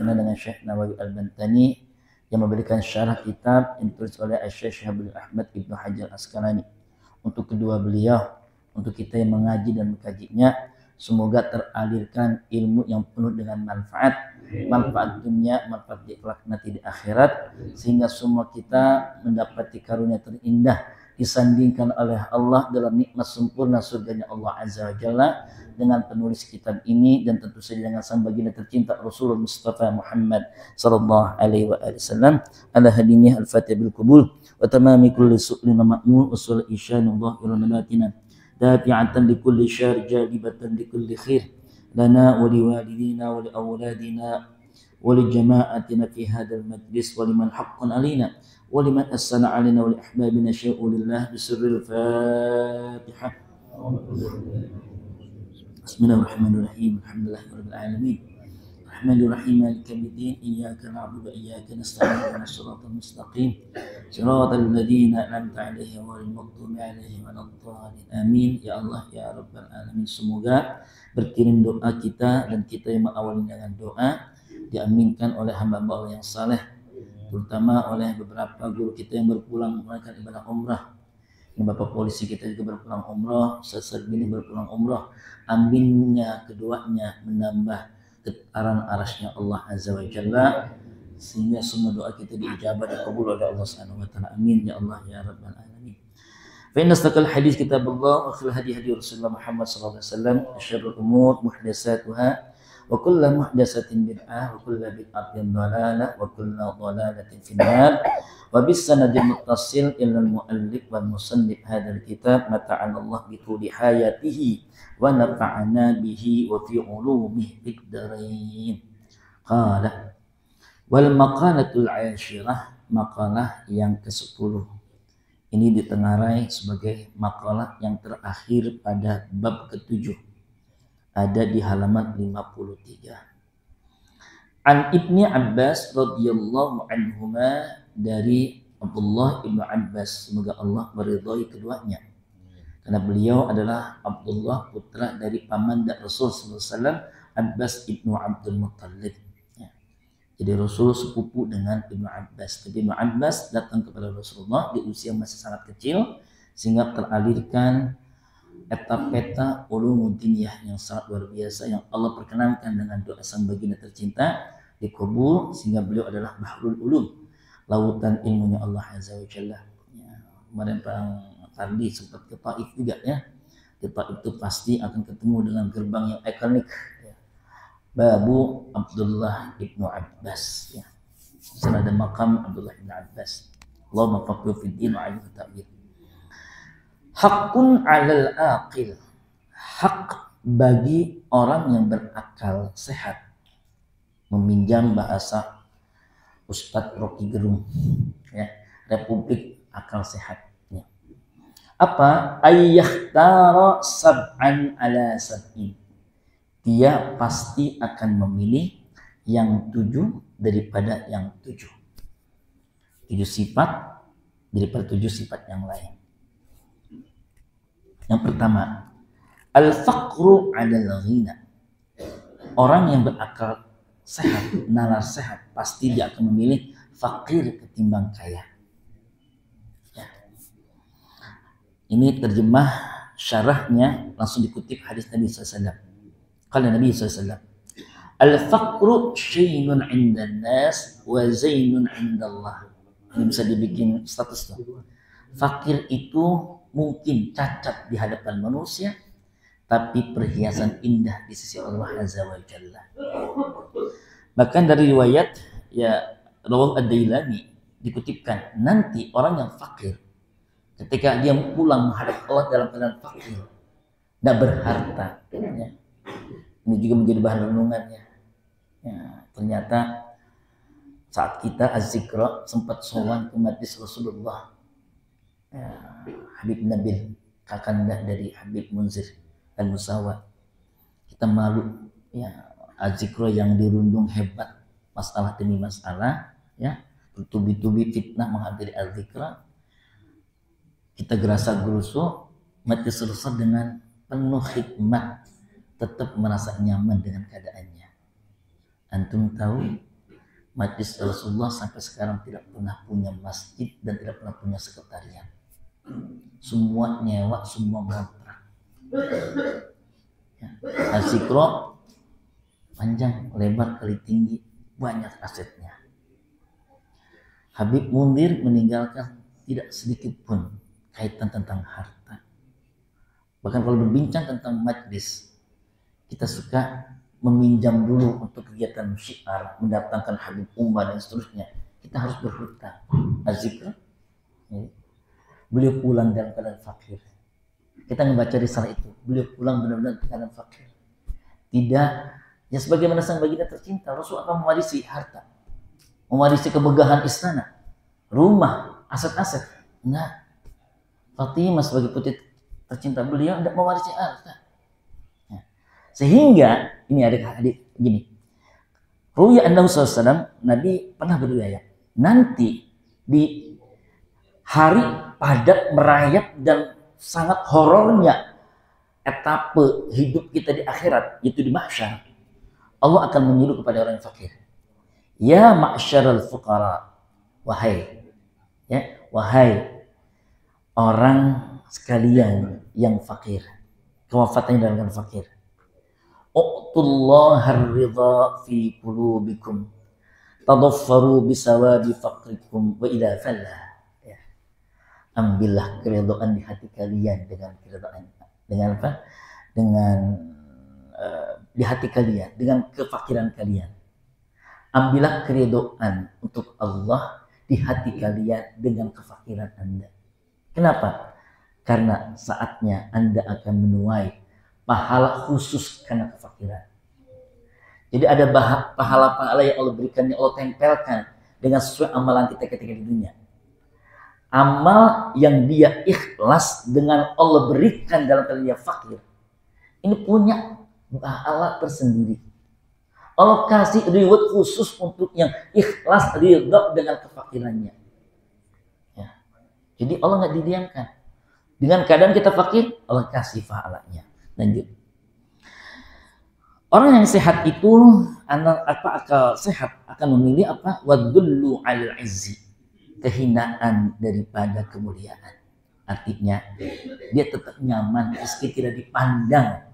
berkenaan dengan Syekh Nawawi Al-Bantani yang memberikan syarah kitab yang ditulis oleh Syekh Syahabul Ahmad Ibnu Hajar Asqalani. Untuk kedua beliau, untuk kita yang mengaji dan mengkajinya, semoga teralirkan ilmu yang penuh dengan manfaat dunia, manfaat di akhirat nanti di akhirat, sehingga semua kita mendapati karunia terindah disandingkan oleh Allah dalam nikmat sempurna surganya Allah Azza wa Jalla dengan penulis kitab ini, dan tentu saja dengan sang baginda tercinta Rasulullah Mustafa Muhammad sallallahu alaihi wasallam. Ala hadinihi al-fatihah bil qabul wa tamami kulli su'lin ma'mul wa sul isyanullah iranatina dafi'atan li kulli syar jalibatan li kulli khair lana wa liwalidina wa li awladina wa li jama'atina fi hadzal majlis wa liman haqqan alaina wa liman assana alaina wa li ahbabina syai'u lillah bisirril Fatihah. Bismillahirrahmanirrahim. Alhamdulillahirabbil alamin. Rahmanirrahim. Maliki yaumiddin. Iyyaka na'budu wa iyyaka nasta'in. Ihdinas siratal mustaqim. Shiratal ladzina an'amta 'alaihim ghairil maghdubi 'alaihim waladdallin. Amin. Ya Allah ya Rabbal alamin. Semoga berkirim doa kita dan kita yang mengawali dengan doa diaminkan oleh hamba-hamba Allah yang saleh, terutama oleh beberapa guru kita yang berpulang menunaikan ibadah umrah. Ini Bapak polisi kita juga berpulang umrah, Ustaz Sarbini berpulang umrah. Aminnya keduanya menambah getaran arasnya Allah Azza wa Jalla, sehingga semua doa kita diijabah dan kabul oleh Allah Subhanahu wa taala. Amin ya Allah ya Rabbal alamin. Fa inna astaqal hadis kitabullah wa khil hadi Rasulullah Muhammad sallallahu alaihi wasallam, syarrul umur muhdatsatuha wa kullu muhdatsatin bid'ah wa kullu bid'atin dhalalah wa kullu dhalalatin finnar. Wa bis sanadil muttasil ila al-muallif wal musannif hadzal kitab mata'ana Allah bi tuli hayatihi wa nafa'ana bihi wa fi ulumihi fid dharain. Qala wal maqalatul 'ashirah, makalah yang ke-10. Ini ditengarai sebagai makalah yang terakhir pada bab ke-7. Ada di halaman 53. An Ibni Abbas radhiyallahu anhuma, dari Abdullah ibnu Abbas, semoga Allah meridhai keduanya, karena beliau adalah Abdullah putra dari paman Rasul sallallahu alaihi wasallam, Abbas ibnu Abdul Muttalib. Ya. Jadi Rasul sepupu dengan Ibnu Abbas. Tapi Ibnu Abbas datang kepada Rasulullah di usia masih sangat kecil, sehingga teralirkan peta-peta ulumuddiniyah yang sangat luar biasa yang Allah perkenankan dengan doa sang baginda tercinta dikabul, sehingga beliau adalah bahrul ulum, lautan ilmunya Allah Azza wa Jalla. Ya, kemarin perang tadi sempat ke Taif juga ya. Di Taif itu pasti akan ketemu dengan gerbang yang ikonik ya. Babu Abdullah ibnu Abbas ya. Sana ada makam Abdullah ibnu Abbas. Allahumma faqih fid din wa 'allimhu ta'wil. Hakun 'alal aqil. Hak bagi orang yang berakal sehat. Meminjam bahasa Ustadz Rocky Gerung ya, Republik Akal Sehat ya. Apa? Ayyakhtara sab'an ala sab'in. Dia pasti akan memilih yang 7 daripada yang 7. 7 sifat daripada 7 sifat yang lain. Yang pertama, al-faqru 'alal ghina. Orang yang berakal sehat, nalar sehat, pasti dia akan memilih fakir ketimbang kaya. Ya. Ini terjemah syarahnya langsung dikutip hadis Nabi SAW. Kala Nabi SAW, al-faqru syainun 'indan nas wa zainun 'indallah. Ini bisa dibikin status tuh. Fakir itu mungkin cacat di hadapan manusia, tapi perhiasan indah di sisi Allah Azza wa Jalla. Bahkan dari riwayat ya Rawah Ad-Dailami dikutipkan, nanti orang yang fakir ketika dia pulang menghadap Allah dalam keadaan fakir, tidak berharta ya. Ini juga menjadi bahan renungannya ya. Ternyata saat kita az-zikra sempat sowan ke majlis Rasulullah ya, Habib Nabil, kakanda dari Habib Munzir dan Musawa, kita malu ya, az-zikra yang dirundung hebat, masalah demi masalah ya, bertubi-tubi fitnah menghampiri az-zikra, kita gerasa gerusu mati selesai dengan penuh hikmat, tetap merasa nyaman dengan keadaannya. Antum tahu Majlis Rasulullah sampai sekarang tidak pernah punya masjid dan tidak pernah punya sekretariat. Semua nyewa, semua ngontrak. Ya. Al-Zikro panjang, lebar, kali tinggi, banyak asetnya. Habib Mundir meninggalkan tidak sedikit pun kaitan tentang harta. Bahkan kalau berbincang tentang majlis, kita suka meminjam dulu untuk kegiatan syiar, mendatangkan Habib Umar dan seterusnya. Kita harus berhutang. Azikr, beliau pulang dalam keadaan fakir. Kita membaca risalah itu, beliau pulang benar-benar dalam keadaan fakir. Tidak, ya sebagaimana sang baginda tercinta, Rasul akan mewarisi harta, mewarisi kemegahan istana, rumah, aset-aset. Enggak. Fatimah sebagai putri tercinta beliau tidak mewarisi harta. Sehingga ini ada adik gini. Ruya annahu sallallahu Nabi pernah berriwayat, nanti di hari padat merayap dan sangat horornya etape hidup kita di akhirat, yaitu di mahsyar, Allah akan menyuruh kepada orang yang fakir. Ya ma'syaral fuqara, wahai orang sekalian yang fakir, kewafatannya dalam keadaan fakir. Uqtullahar ridha fi qulubikum tadaffaru bisawabi faqrikum wa idza falla. Ya. Ambillah keridhaan di hati kalian dengan keridhaan. Dengan apa? Dengan di hati kalian, dengan kefakiran kalian. Ambillah keridhaan untuk Allah di hati kalian dengan kefakiran Anda. Kenapa? Karena saatnya Anda akan menuai pahala khusus karena kefakiran. Jadi ada pahala-pahala yang Allah berikan, yang Allah tempelkan dengan sesuai amalan kita ketika di dunia. Amal yang dia ikhlas dengan Allah berikan dalam keadaan dia fakir, ini punya pahala tersendiri. Allah kasih reward khusus untuk yang ikhlas ridha dengan kefakirannya. Ya. Jadi Allah nggak didiamkan. Dengan keadaan kita fakir, Allah kasih pahalanya. Lanjut. Orang yang sehat itu akal sehat akan memilih apa? Wadullu al izzi, kehinaan daripada kemuliaan. Artinya dia tetap nyaman meski tidak dipandang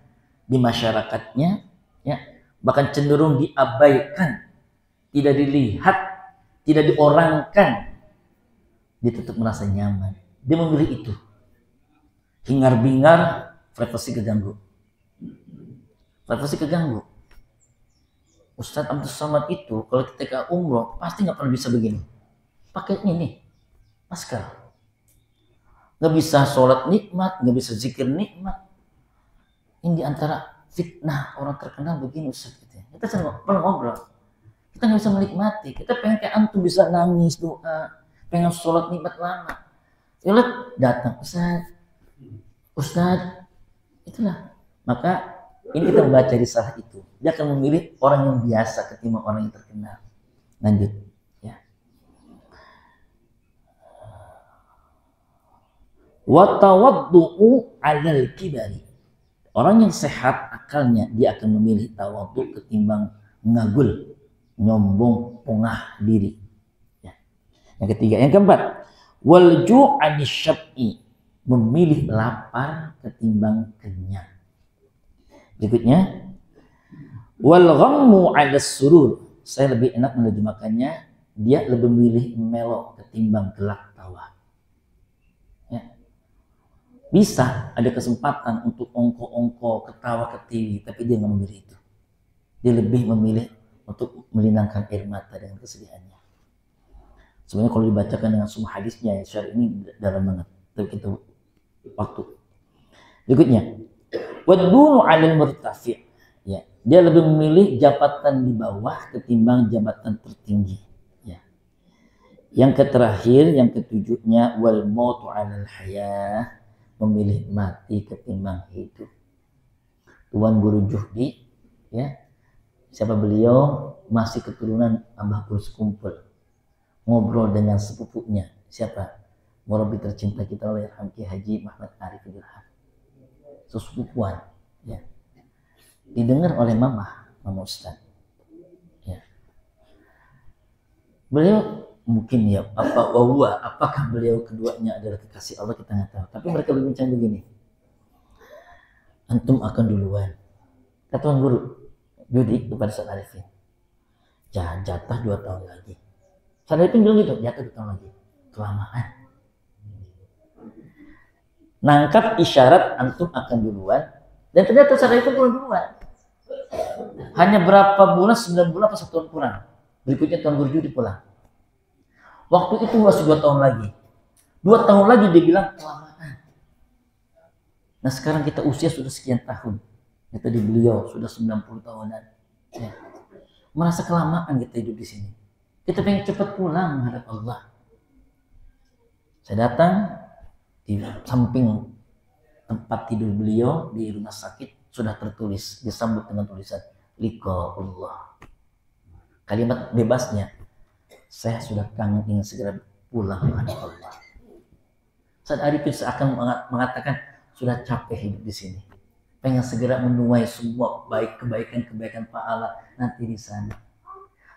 di masyarakatnya, ya, bahkan cenderung diabaikan, tidak dilihat, tidak diorangkan. Dia tetap merasa nyaman. Dia memilih itu. Hingar-bingar, privasi keganggu. Privasi keganggu. Ustadz Abdul Somad itu kalau ketika umroh pasti nggak pernah bisa begini. Pakai ini, masker. Nggak bisa sholat nikmat, nggak bisa zikir nikmat. Ini diantara fitnah orang terkenal begini Ustadz. Kita sering pernah ngobrol. Kita nggak bisa menikmati. Kita pengen kayak antum bisa nangis doa, pengen sholat nikmat lama. Sholat datang Ustadz. Itulah. Maka ini kita membaca risalah itu. Dia akan memilih orang yang biasa ketimbang orang yang terkenal. Lanjut. Ya. Wa tawaddu'u 'alal kibari. Orang yang sehat akalnya dia akan memilih tawaddu ketimbang ngagul, nyombong, pongah diri. Ya. Yang ketiga, yang keempat, wal ju'ani syab'i, memilih lapar ketimbang kenyang. Berikutnya, wal ghammu 'ala surur, saya lebih enak menerjemahkannya, dia lebih memilih melo ketimbang gelak tawa. Ya. Bisa ada kesempatan untuk ongko-ongko, ketawa ketiwi, tapi dia nggak memilih itu. Dia lebih memilih untuk melinangkan air mata dengan kesedihannya. Sebenarnya kalau dibacakan dengan semua hadisnya, ya syar ini dalam banget. Tapi kita waktu. Berikutnya, wadunu 'alal murtafi', ya, dia lebih memilih jabatan di bawah ketimbang jabatan tertinggi, ya. Yang terakhir, yang ketujuhnya, wal mautu 'alal hayah, memilih mati ketimbang hidup. Tuan Guru Juhdi, ya, siapa beliau? Masih keturunan Abah Kurus Kumpul, ngobrol dengan sepupunya, siapa? Murabi tercinta kita oleh Hamki Haji Muhammad Arif Dirham, sesepupuan, ya, didengar oleh mama Ustaz, ya. Beliau mungkin ya, apakah beliau keduanya adalah kekasih Allah, kita nggak tahu. Tapi mereka berbincang begini, antum akan duluan. Kata tuan guru Yudi kepada Ustaz Arifin, jatah 2 tahun lagi. Ustaz Arifin bilang gitu, jatah 2 tahun lagi. Kelamaan. Nangkap isyarat antum akan duluan, dan ternyata Ustaz Arifin pulang duluan. Hanya berapa bulan, 9 bulan atau 1 tahun kurang. Berikutnya tuan guru Yudi pulang. Waktu itu masih 2 tahun lagi. 2 tahun lagi dia bilang kelamaan. Nah sekarang kita usia sudah sekian tahun. Kita di beliau sudah 90 tahunan. Ya. Merasa kelamaan kita hidup di sini. Kita pengen cepat pulang menghadap Allah. Saya datang di samping tempat tidur beliau di rumah sakit sudah tertulis, disambut dengan tulisan liqa'ullah. Kalimat bebasnya, saya sudah kangen ingin segera pulang menghadap Allah. Ustaz Arifin seakan mengatakan sudah capek hidup di sini, pengen segera menuai semua kebaikan pahala nanti di sana.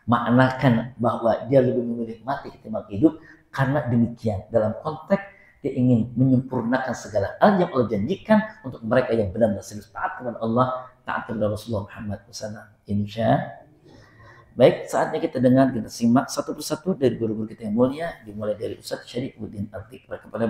Maknakan bahwa dia lebih memilih mati ketimbang hidup, karena demikian dalam konteks dia ingin menyempurnakan segala hal yang Allah janjikan untuk mereka yang benar-benar serius taat kepada Allah, taat kepada Rasulullah Muhammad SAW. Insya. Baik, saatnya kita dengar, kita simak satu persatu dari guru-guru kita yang mulia, dimulai dari Ustaz Syarifuddin Atik kepada beliau.